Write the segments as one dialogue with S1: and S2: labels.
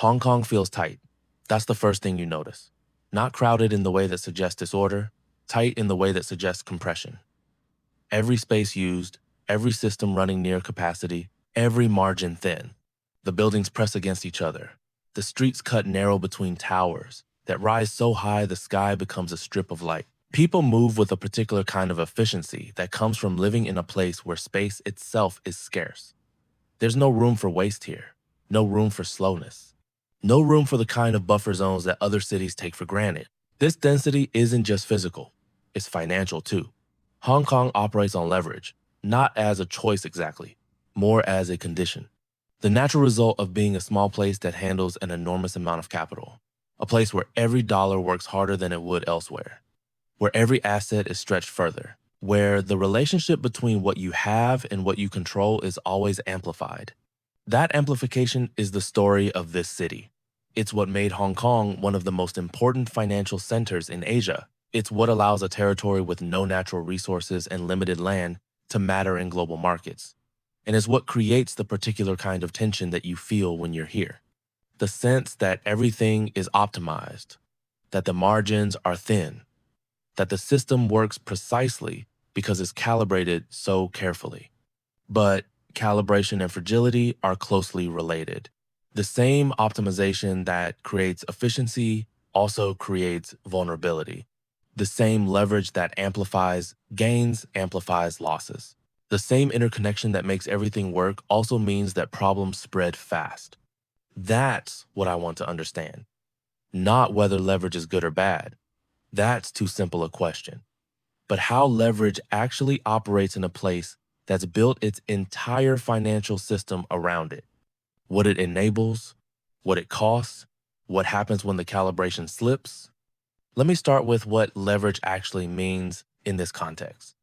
S1: Hong Kong feels tight. That's the first thing you notice. Not crowded in the way that suggests disorder, tight in the way that suggests compression. Every space used, every system running near capacity, every margin thin. The buildings press against each other. The streets cut narrow between towers that rise so high the sky becomes a strip of light. People move with a particular kind of efficiency that comes from living in a place where space itself is scarce. There's no room for waste here, no room for slowness, no room for the kind of buffer zones that other cities take for granted. This density isn't just physical, it's financial too. Hong Kong operates on leverage, not as a choice exactly, more as a condition. The natural result of being a small place that handles an enormous amount of capital, a place where every dollar works harder than it would elsewhere, where every asset is stretched further, where the relationship between what you have and what you control is always amplified. That amplification is the story of this city. It's what made Hong Kong one of the most important financial centers in Asia. It's what allows a territory with no natural resources and limited land to matter in global markets. And it's what creates the particular kind of tension that you feel when you're here. The sense that everything is optimized, that the margins are thin, that the system works precisely because it's calibrated so carefully. But calibration and fragility are closely related. The same optimization that creates efficiency also creates vulnerability. The same leverage that amplifies gains amplifies losses. The same interconnection that makes everything work also means that problems spread fast. That's what I want to understand, not whether leverage is good or bad. That's too simple a question. But how leverage actually operates in a place that's built its entire financial system around it. What it enables, what it costs, what happens when the calibration slips. Let me start with what leverage actually means in this context,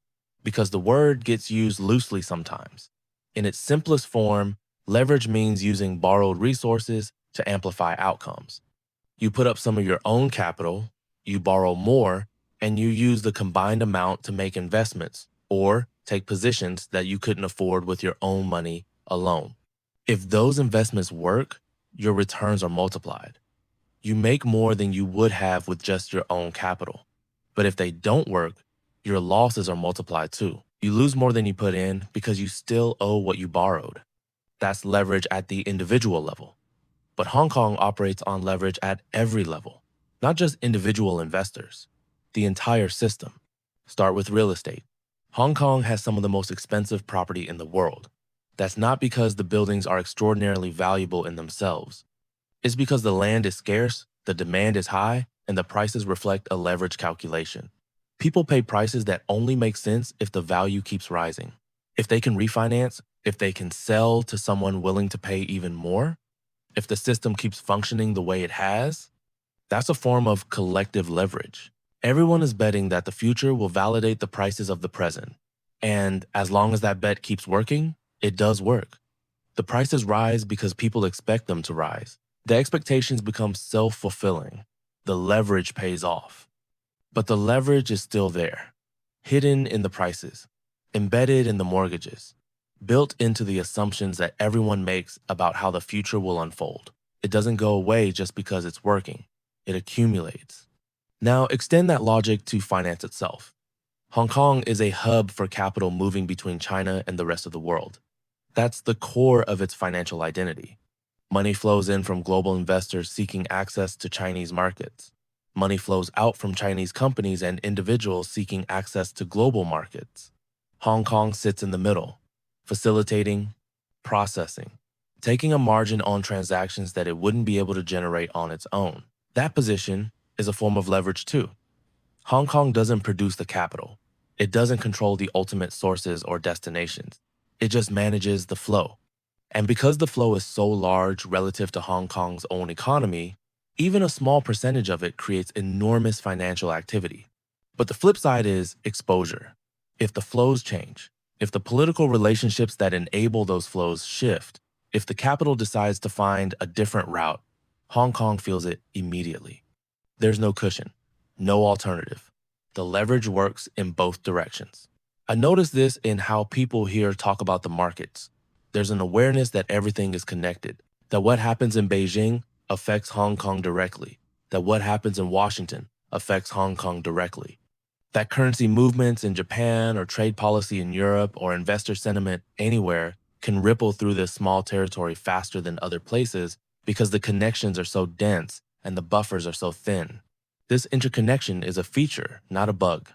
S1: because the word gets used loosely sometimes. In its simplest form, leverage means using borrowed resources to amplify outcomes. You put up some of your own capital, you borrow more, and you use the combined amount to make investments or take positions that you couldn't afford with your own money alone. If those investments work, your returns are multiplied. You make more than you would have with just your own capital. But if they don't work, your losses are multiplied too. You lose more than you put in because you still owe what you borrowed. That's leverage at the individual level. But Hong Kong operates on leverage at every level, not just individual investors, the entire system. Start with real estate. Hong Kong has some of the most expensive property in the world. That's not because the buildings are extraordinarily valuable in themselves. It's because the land is scarce, the demand is high, and the prices reflect a leverage calculation. People pay prices that only make sense if the value keeps rising. If they can refinance, if they can sell to someone willing to pay even more, if the system keeps functioning the way it has, that's a form of collective leverage. Everyone is betting that the future will validate the prices of the present. And as long as that bet keeps working, it does work. The prices rise because people expect them to rise. The expectations become self-fulfilling. The leverage pays off. But the leverage is still there, hidden in the prices, embedded in the mortgages, built into the assumptions that everyone makes about how the future will unfold. It doesn't go away just because it's working. It accumulates. Now extend that logic to finance itself. Hong Kong is a hub for capital moving between China and the rest of the world. That's the core of its financial identity. Money flows in from global investors seeking access to Chinese markets. Money flows out from Chinese companies and individuals seeking access to global markets. Hong Kong sits in the middle, facilitating, processing, taking a margin on transactions that it wouldn't be able to generate on its own. That position is a form of leverage too. Hong Kong doesn't produce the capital. It doesn't control the ultimate sources or destinations. It just manages the flow. And because the flow is so large relative to Hong Kong's own economy, even a small percentage of it creates enormous financial activity. But the flip side is exposure. If the flows change, if the political relationships that enable those flows shift, if the capital decides to find a different route, Hong Kong feels it immediately. There's no cushion, no alternative. The leverage works in both directions. I notice this in how people here talk about the markets. There's an awareness that everything is connected, that what happens in Beijing affects Hong Kong directly, that what happens in Washington affects Hong Kong directly, that currency movements in Japan or trade policy in Europe or investor sentiment anywhere can ripple through this small territory faster than other places because the connections are so dense and the buffers are so thin. This interconnection is a feature, not a bug.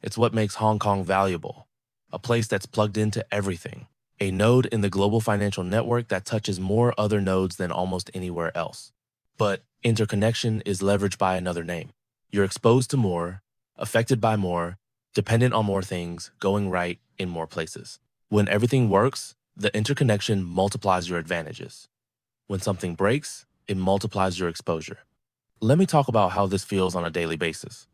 S1: It's what makes Hong Kong valuable, a place that's plugged into everything, a node in the global financial network that touches more other nodes than almost anywhere else. But interconnection is leveraged by another name. You're exposed to more, affected by more, dependent on more things, going right in more places. When everything works, the interconnection multiplies your advantages. When something breaks, it multiplies your exposure. Let me talk about how this feels on a daily basis.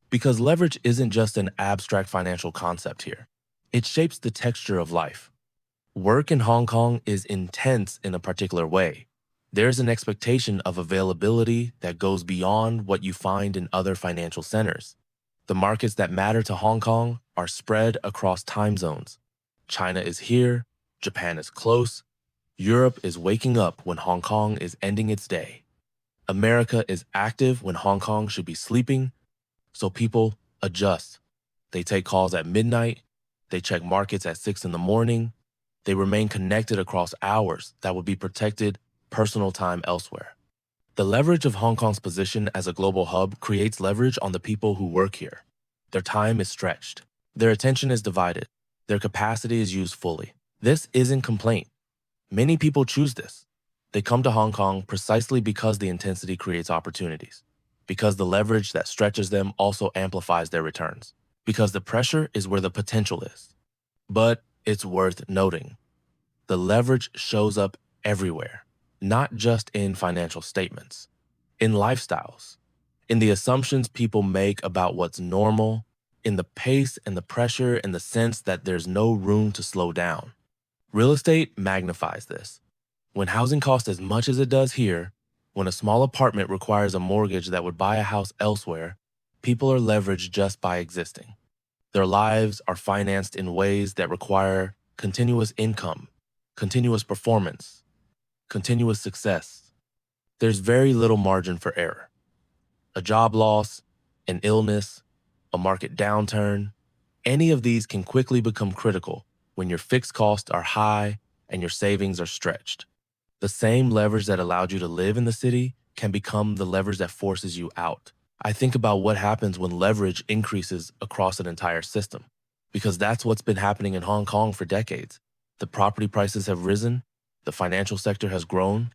S1: Because leverage isn't just an abstract financial concept here. It shapes the texture of life. Work in Hong Kong is intense in a particular way. There's an expectation of availability that goes beyond what you find in other financial centers. The markets that matter to Hong Kong are spread across time zones. China is here, Japan is close, Europe is waking up when Hong Kong is ending its day. America is active when Hong Kong should be sleeping, so people adjust. They take calls at midnight, they check markets at 6 in the morning, they remain connected across hours that would be protected personal time elsewhere. The leverage of Hong Kong's position as a global hub creates leverage on the people who work here. Their time is stretched. Their attention is divided. Their capacity is used fully. This isn't complaint. Many people choose this. They come to Hong Kong precisely because the intensity creates opportunities, because the leverage that stretches them also amplifies their returns, because the pressure is where the potential is. But it's worth noting, the leverage shows up everywhere, not just in financial statements, in lifestyles, in the assumptions people make about what's normal, in the pace and the pressure and the sense that there's no room to slow down. Real estate magnifies this. When housing costs as much as it does here, when a small apartment requires a mortgage that would buy a house elsewhere, people are leveraged just by existing. Their lives are financed in ways that require continuous income, continuous performance, continuous success. There's very little margin for error. A job loss, an illness, a market downturn, any of these can quickly become critical when your fixed costs are high and your savings are stretched. The same leverage that allowed you to live in the city can become the leverage that forces you out. I think about what happens when leverage increases across an entire system, because that's what's been happening in Hong Kong for decades. The property prices have risen, the financial sector has grown,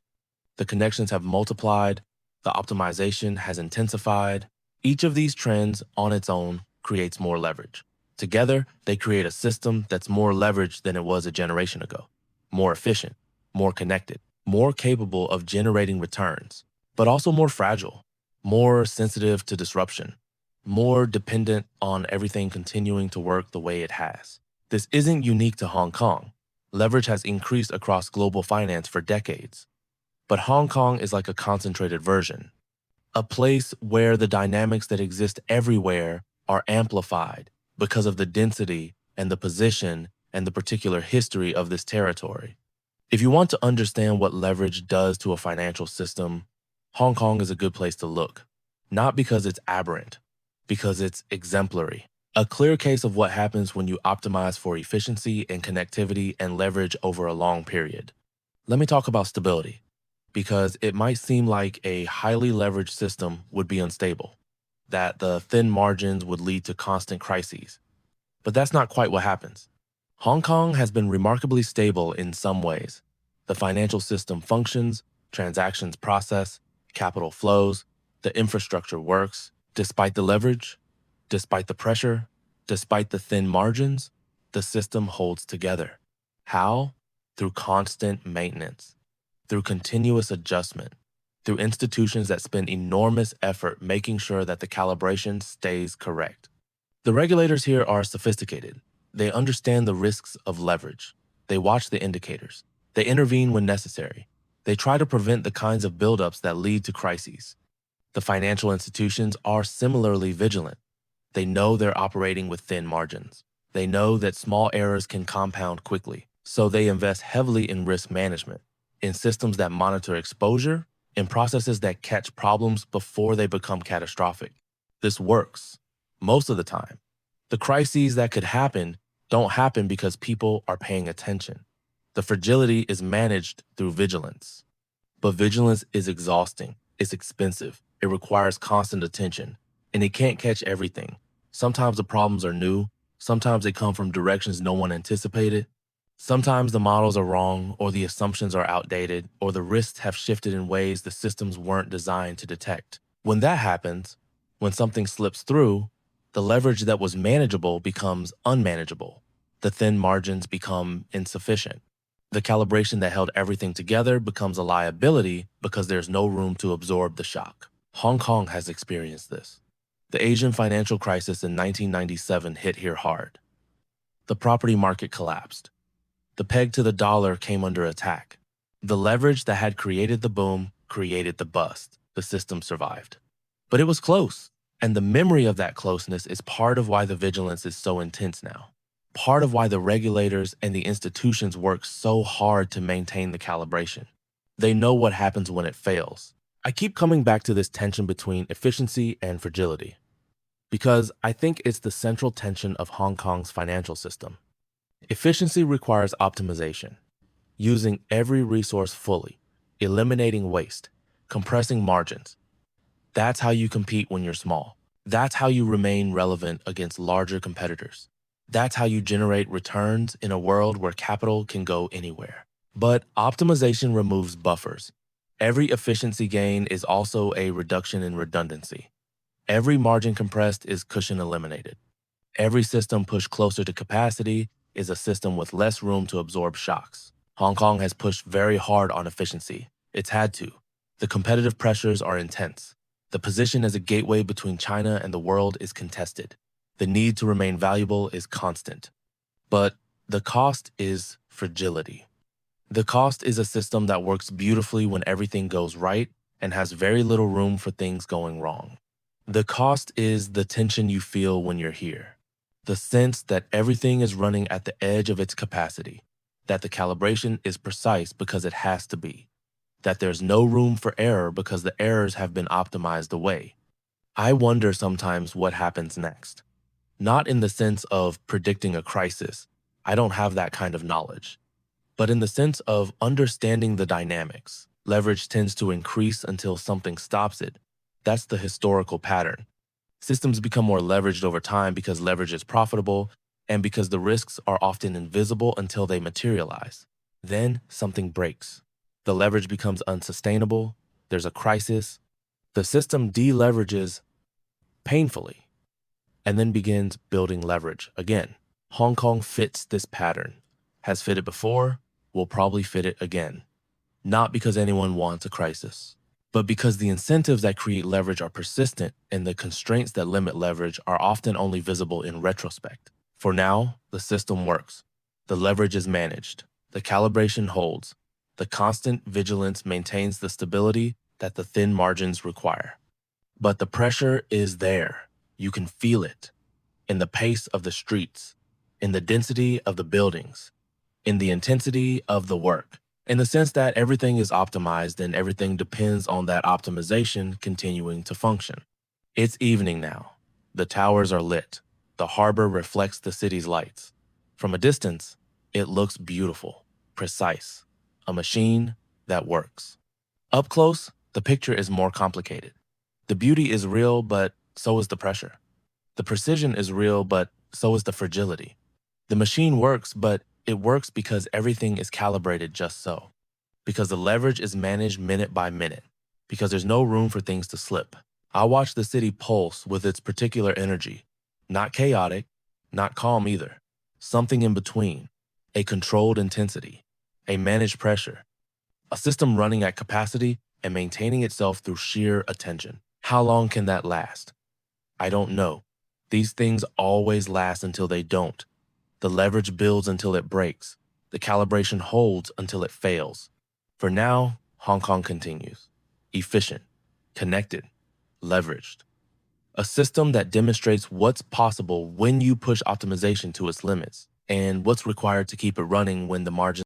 S1: the connections have multiplied, the optimization has intensified. Each of these trends on its own creates more leverage. Together, they create a system that's more leveraged than it was a generation ago, more efficient, more connected, more capable of generating returns, but also more fragile, more sensitive to disruption, more dependent on everything continuing to work the way it has. This isn't unique to Hong Kong. Leverage has increased across global finance for decades. But Hong Kong is like a concentrated version, a place where the dynamics that exist everywhere are amplified because of the density and the position and the particular history of this territory. If you want to understand what leverage does to a financial system, Hong Kong is a good place to look. Not because it's aberrant, because it's exemplary. A clear case of what happens when you optimize for efficiency and connectivity and leverage over a long period. Let me talk about stability, because it might seem like a highly leveraged system would be unstable, that the thin margins would lead to constant crises. But that's not quite what happens. Hong Kong has been remarkably stable in some ways. The financial system functions, transactions process, capital flows, the infrastructure works. Despite the leverage, despite the pressure, despite the thin margins, the system holds together. How? Through constant maintenance, through continuous adjustment, through institutions that spend enormous effort making sure that the calibration stays correct. The regulators here are sophisticated. They understand the risks of leverage. They watch the indicators. They intervene when necessary. They try to prevent the kinds of buildups that lead to crises. The financial institutions are similarly vigilant. They know they're operating with thin margins. They know that small errors can compound quickly, so they invest heavily in risk management, in systems that monitor exposure in processes that catch problems before they become catastrophic. This works most of the time. The crises that could happen don't happen because people are paying attention. The fragility is managed through vigilance. But vigilance is exhausting, it's expensive, it requires constant attention, and it can't catch everything. Sometimes the problems are new, sometimes they come from directions no one anticipated. Sometimes the models are wrong, or the assumptions are outdated, or the risks have shifted in ways the systems weren't designed to detect. When that happens, when something slips through, the leverage that was manageable becomes unmanageable. The thin margins become insufficient. The calibration that held everything together becomes a liability because there's no room to absorb the shock. Hong Kong has experienced this. The Asian financial crisis in 1997 hit here hard. The property market collapsed. The peg to the dollar came under attack. The leverage that had created the boom created the bust. The system survived. But it was close, and the memory of that closeness is part of why the vigilance is so intense now. Part of why the regulators and the institutions work so hard to maintain the calibration. They know what happens when it fails. I keep coming back to this tension between efficiency and fragility, because I think it's the central tension of Hong Kong's financial system. Efficiency requires optimization, using every resource fully, eliminating waste, compressing margins. That's how you compete when you're small. That's how you remain relevant against larger competitors. That's how you generate returns in a world where capital can go anywhere. But optimization removes buffers. Every efficiency gain is also a reduction in redundancy. Every margin compressed is cushion eliminated. Every system pushed closer to capacity is a system with less room to absorb shocks. Hong Kong has pushed very hard on efficiency. It's had to. The competitive pressures are intense. The position as a gateway between China and the world is contested. The need to remain valuable is constant. But the cost is fragility. The cost is a system that works beautifully when everything goes right and has very little room for things going wrong. The cost is the tension you feel when you're here. The sense that everything is running at the edge of its capacity, that the calibration is precise because it has to be, that there's no room for error because the errors have been optimized away. I wonder sometimes what happens next. Not in the sense of predicting a crisis, I don't have that kind of knowledge, but in the sense of understanding the dynamics. Leverage tends to increase until something stops it. That's the historical pattern. Systems become more leveraged over time because leverage is profitable and because the risks are often invisible until they materialize. Then something breaks. The leverage becomes unsustainable, there's a crisis, the system deleverages painfully, and then begins building leverage again. Hong Kong fits this pattern, has fitted before, will probably fit it again. Not because anyone wants a crisis, but because the incentives that create leverage are persistent and the constraints that limit leverage are often only visible in retrospect. For now, the system works. The leverage is managed. The calibration holds. The constant vigilance maintains the stability that the thin margins require. But the pressure is there. You can feel it in the pace of the streets, in the density of the buildings, in the intensity of the work, in the sense that everything is optimized and everything depends on that optimization continuing to function. It's evening now. The towers are lit. The harbor reflects the city's lights. From a distance, it looks beautiful, precise, a machine that works. Up close, the picture is more complicated. The beauty is real, but so is the pressure. The precision is real, but so is the fragility. The machine works, but it works because everything is calibrated just so. Because the leverage is managed minute by minute. Because there's no room for things to slip. I watch the city pulse with its particular energy. Not chaotic, not calm either. Something in between. A controlled intensity. A managed pressure. A system running at capacity and maintaining itself through sheer attention. How long can that last? I don't know. These things always last until they don't. The leverage builds until it breaks. The calibration holds until it fails. For now, Hong Kong continues. Efficient, connected, leveraged. A system that demonstrates what's possible when you push optimization to its limits and what's required to keep it running when the margins